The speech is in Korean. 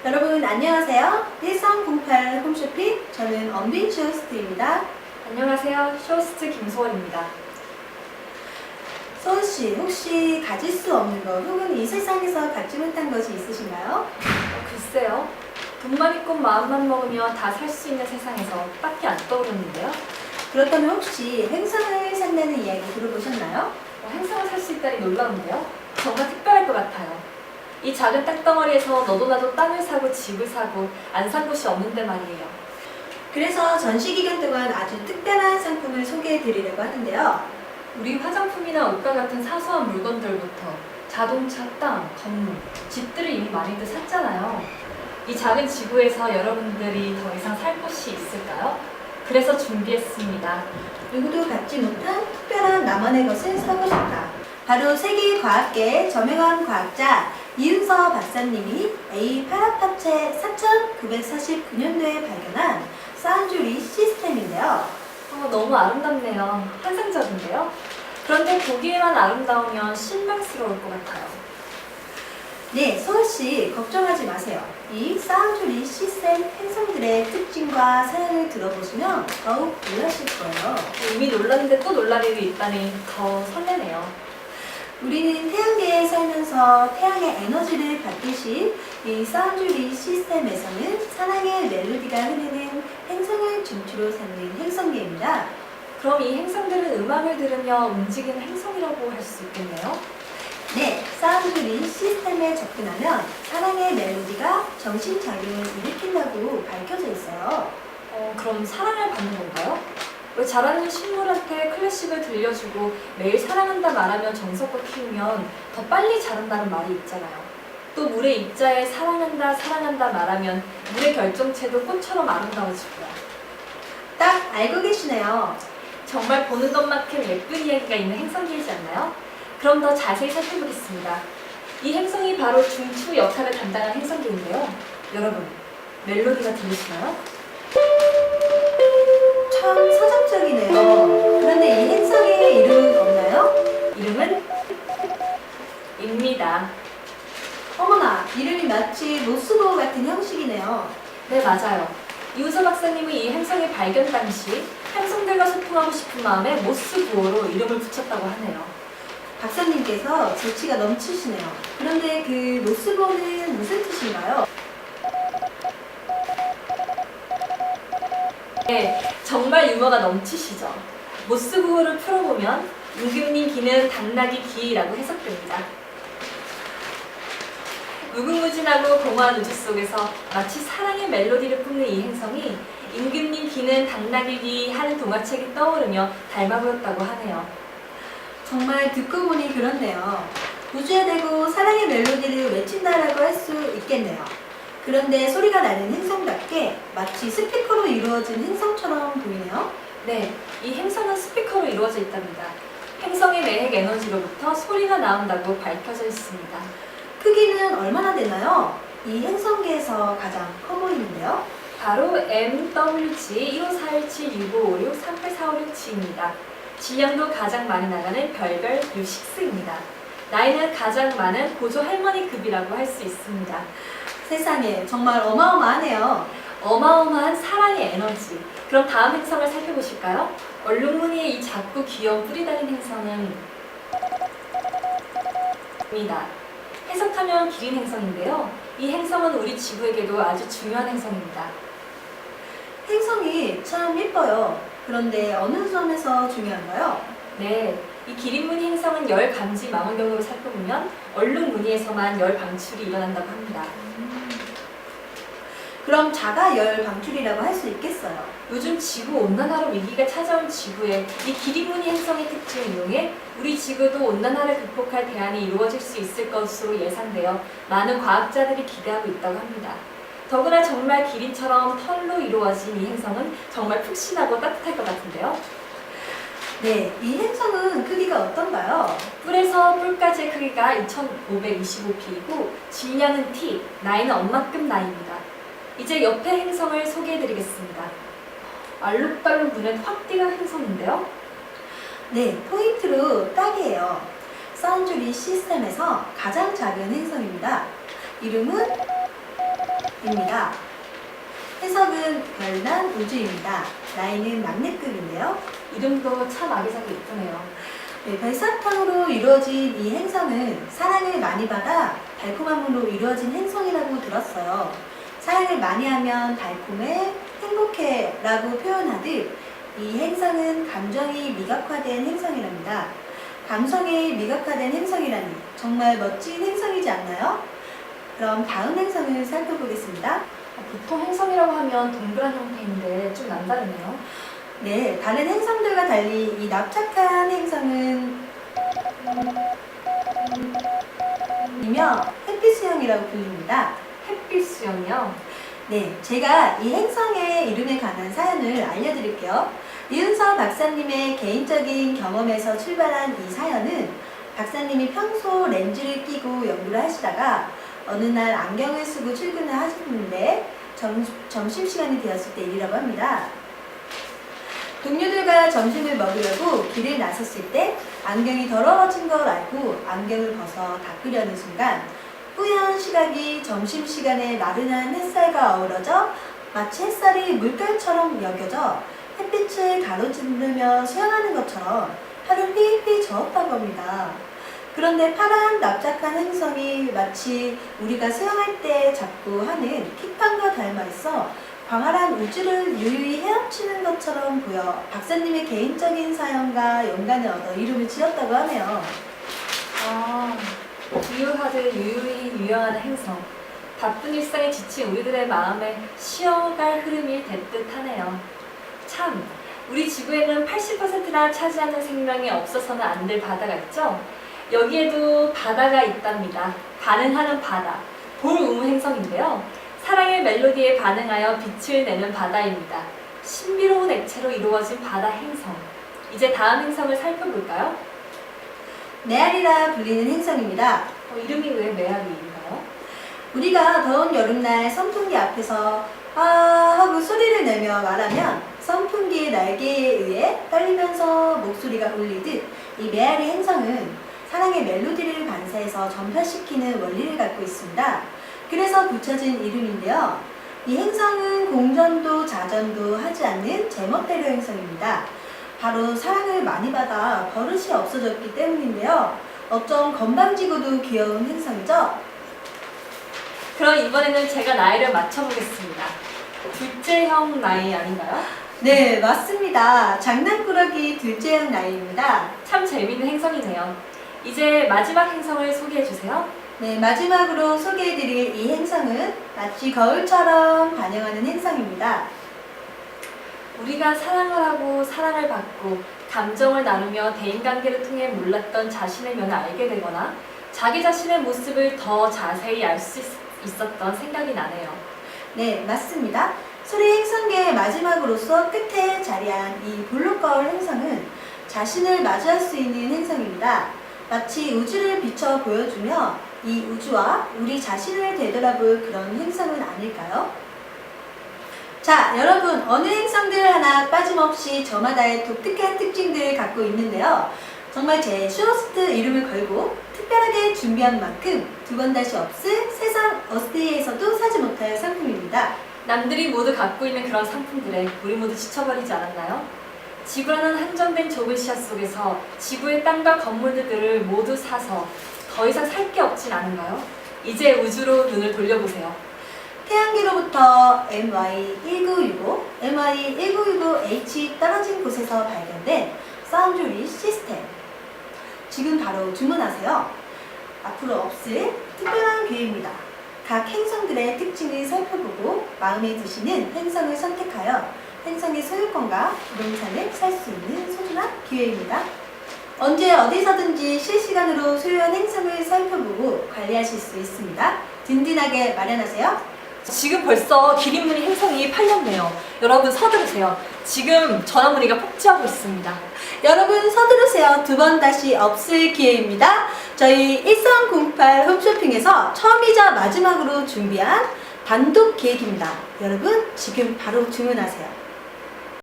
여러분 안녕하세요. 1308 홈쇼핑, 저는 엄빈 쇼호스트입니다. 안녕하세요. 쇼호스트 김소월입니다. 소은씨, 혹시 가질 수 없는 것 혹은 이 세상에서 갖지 못한 것이 있으신가요? 글쎄요. 돈만 있고 마음만 먹으면 다 살 수 있는 세상에서 딱히 안 떠오르는데요. 그렇다면 혹시 행성을 산다는 이야기 들어보셨나요? 행성을 살 수 있다니 놀라운데요. 정말 특별할 것 같아요. 이 작은 땅덩어리에서 너도 나도 땅을 사고 집을 사고 안 산 곳이 없는데 말이에요. 그래서 전시기간 동안 아주 특별한 상품을 소개해 드리려고 하는데요. 우리 화장품이나 옷과 같은 사소한 물건들부터 자동차, 땅, 건물, 집들을 이미 많이들 샀잖아요. 이 작은 지구에서 여러분들이 더 이상 살 곳이 있을까요? 그래서 준비했습니다. 누구도 갖지 못한 특별한 나만의 것을 사고 싶다. 바로 세계과학계의 저명한 과학자 이윤서 박사님이 A8합체 4949년도에 발견한 사운주리 시스템인데요. 너무 아름답네요. 환상적인데요? 그런데 보기에만 아름다우면 실망스러울 것 같아요. 네, 소은씨 걱정하지 마세요. 이 사운주리 시스템 행성들의 특징과 사연을 들어보시면 더욱 놀라실 거예요. 이미 놀랐는데 또 놀랄 일이 있다니 더 설레네요. 우리는 태양계에 살면서 태양의 에너지를 받듯이 이 사운주리 시스템에서는 사랑의 멜로디가 흐르는 행성을 중추로 삼는 행성계입니다. 그럼 이 행성들은 음악을 들으며 움직이는 행성이라고 할 수 있겠네요? 네, 사운주리 시스템에 접근하면 사랑의 멜로디가 정신작용을 일으킨다고 밝혀져 있어요. 그럼 사랑을 받는 건가요? 왜 자라는 식물한테 클래식을 들려주고 매일 사랑한다 말하며 정성껏 키우면 더 빨리 자란다는 말이 있잖아요. 또 물의 입자에 사랑한다 사랑한다 말하면 물의 결정체도 꽃처럼 아름다워지고요. 딱 알고 계시네요. 정말 보는 것만큼 예쁜 이야기가 있는 행성이지 않나요? 그럼 더 자세히 살펴보겠습니다. 이 행성이 바로 중추 역할을 담당한 행성계인데요. 여러분, 멜로디가 들리시나요? 참 서정적이네요. 그런데 이 행성의 이름은 없나요? 이름은 입니다. 어머나, 이름이 마치 모스보 같은 형식이네요. 네, 맞아요. 이윤서 박사님은 이 행성의 발견 당시 행성들과 소통하고 싶은 마음에 모스 구호로 이름을 붙였다고 하네요. 박사님께서 재치가 넘치시네요. 그런데 그 모스보는 무슨 뜻인가요? 네, 정말 유머가 넘치시죠? 모스 구호를 풀어보면 임금님 기는 당나귀 기라고 해석됩니다. 무궁무진하고 공허한 우주 속에서 마치 사랑의 멜로디를 뿜는 이 행성이 임금님 기는 당나귀 기 하는 동화책이 떠오르며 닮아 보였다고 하네요. 정말 듣고 보니 그렇네요. 우주에 대고 사랑의 멜로디를 외친다라고 할 수 있겠네요. 그런데 소리가 나는 행성답게 마치 스피커로 이루어진 행성처럼 보이네요. 네, 이 행성은 스피커로 이루어져 있답니다. 행성의 매핵 에너지로부터 소리가 나온다고 밝혀져 있습니다. 크기는 얼마나 되나요? 이 행성계에서 가장 커 보이는데요. 바로 MWG 1541765563846G입니다. 질량도 가장 많이 나가는 별별 U6입니다. 나이는 가장 많은 고조 할머니급이라고 할 수 있습니다. 세상에 정말 어마어마하네요. 어마어마한 사랑의 에너지. 그럼 다음 행성을 살펴보실까요? 얼룩무늬의 이 작고 귀여운 뿌리 달린 행성은 입니다. 해석하면 기린 행성인데요. 이 행성은 우리 지구에게도 아주 중요한 행성입니다. 행성이 참 예뻐요. 그런데 어느 점에서 중요한가요? 네, 이 기린무늬 행성은 열 감지 망원경으로 살펴보면 얼룩무늬에서만 열 방출이 일어난다고 합니다. 그럼 자가 열 방출이라고 할 수 있겠어요. 요즘 지구 온난화로 위기가 찾아온 지구에 이 기린무늬 행성의 특징을 이용해 우리 지구도 온난화를 극복할 대안이 이루어질 수 있을 것으로 예상되어 많은 과학자들이 기대하고 있다고 합니다. 더구나 정말 기린처럼 털로 이루어진 이 행성은 정말 푹신하고 따뜻할 것 같은데요. 네, 이 행성은 크기가 어떤가요? 뿔에서 뿔까지의 크기가 2525p이고 질량은 T, 나이는 엄마급 나이입니다. 이제 옆에 행성을 소개해드리겠습니다. 알록달록 눈에 확 띄는 행성인데요. 네, 포인트로 딱이에요. 사운주리 시스템에서 가장 작은 행성입니다. 이름은 입니다. 해석은 별난 우주입니다. 나이는 막내급인데요. 이름도 참 아기자기 이쁘네요. 네, 별사탕으로 이루어진 이 행성은 사랑을 많이 받아 달콤함으로 이루어진 행성이라고 들었어요. 사랑을 많이 하면 달콤해, 행복해 라고 표현하듯 이 행성은 감정이 미각화된 행성이랍니다. 감성이 미각화된 행성이라니 정말 멋진 행성이지 않나요? 그럼 다음 행성을 살펴보겠습니다. 보통 행성이라고 하면 동그란 형태인데 좀 남다르네요. 네, 다른 행성들과 달리 이 납작한 행성은 이며 햇빛 수형이라고 불립니다. 햇빛 수영이요. 네, 제가 이 행성의 이름에 관한 사연을 알려드릴게요. 이은서 박사님의 개인적인 경험에서 출발한 이 사연은 박사님이 평소 렌즈를 끼고 연구를 하시다가 어느 날 안경을 쓰고 출근을 하셨는데 점심시간이 되었을 때 일이라고 합니다. 동료들과 점심을 먹으려고 길을 나섰을 때 안경이 더러워진 걸 알고 안경을 벗어 닦으려는 순간 뿌연 시각이 점심시간에 나른한 햇살과 어우러져 마치 햇살이 물결처럼 여겨져 햇빛을 가로지르며 수영하는 것처럼 하루 휘휘 저었다고 합니다. 그런데 파란 납작한 행성이 마치 우리가 수영할 때 잡고 하는 킥판과 닮아 있어 광활한 우주를 유유히 헤엄치는 것처럼 보여 박사님의 개인적인 사연과 연관을 얻어 이름을 지었다고 하네요. 아, 유유하듯 유유히 유영하는 행성. 바쁜 일상에 지친 우리들의 마음에 쉬어갈 흐름이 될 듯하네요. 참, 우리 지구에는 80%나 차지하는 생명이 없어서는 안 될 바다가 있죠? 여기에도 바다가 있답니다. 반응하는 바다, 볼우무 행성인데요. 사랑의 멜로디에 반응하여 빛을 내는 바다입니다. 신비로운 액체로 이루어진 바다 행성. 이제 다음 행성을 살펴볼까요? 메아리라 불리는 행성입니다. 이름이 왜 메아리인가요? 우리가 더운 여름날 선풍기 앞에서 아 하고 소리를 내며 말하면 선풍기의 날개에 의해 떨리면서 목소리가 울리듯 이 메아리 행성은 사랑의 멜로디를 반사해서 전파시키는 원리를 갖고 있습니다. 그래서 붙여진 이름인데요. 이 행성은 공전도 자전도 하지 않는 제멋대로 행성입니다. 바로 사랑을 많이 받아 버릇이 없어졌기 때문인데요. 어쩜 건방지고도 귀여운 행성이죠? 그럼 이번에는 제가 나이를 맞춰보겠습니다. 둘째형 나이 아닌가요? 네, 맞습니다. 장난꾸러기 둘째형 나이입니다. 참 재미있는 행성이네요. 이제 마지막 행성을 소개해주세요. 네, 마지막으로 소개해드릴 이 행성은 마치 거울처럼 반영하는 행성입니다. 우리가 사랑을 하고 사랑을 받고 감정을 나누며 대인관계를 통해 몰랐던 자신의 면을 알게 되거나 자기 자신의 모습을 더 자세히 알 수 있었던 생각이 나네요. 네, 맞습니다. 소리 행성계의 마지막으로서 끝에 자리한 이 볼록거울 행성은 자신을 마주할 수 있는 행성입니다. 마치 우주를 비춰 보여주며 이 우주와 우리 자신을 되돌아볼 그런 행성은 아닐까요? 자, 여러분, 어느 행성들 하나 빠짐없이 저마다의 독특한 특징들을 갖고 있는데요. 정말 제 슈어스트 이름을 걸고 특별하게 준비한 만큼 두 번 다시 없을 세상 어스테이에서도 사지 못할 상품입니다. 남들이 모두 갖고 있는 그런 상품들에 우리 모두 지쳐버리지 않았나요? 지구라는 한정된 좁은 시야 속에서 지구의 땅과 건물들을 모두 사서 더 이상 살 게 없진 않은가요? 이제 우주로 눈을 돌려보세요. 태양계로부터 MY1965, MY1965H 떨어진 곳에서 발견된 사운드리 시스템. 지금 바로 주문하세요. 앞으로 없을 특별한 기회입니다. 각 행성들의 특징을 살펴보고 마음에 드시는 행성을 선택하여 행성의 소유권과 부동산을 살 수 있는 소중한 기회입니다. 언제 어디서든지 실시간으로 소유한 행성을 살펴보고 관리하실 수 있습니다. 든든하게 마련하세요. 지금 벌써 기린무늬 행성이 팔렸네요. 여러분 서두르세요. 지금 전화문의가 폭주하고 있습니다. 여러분 서두르세요. 두 번 다시 없을 기회입니다. 저희 1308 홈쇼핑에서 처음이자 마지막으로 준비한 단독 기획입니다. 여러분 지금 바로 주문하세요.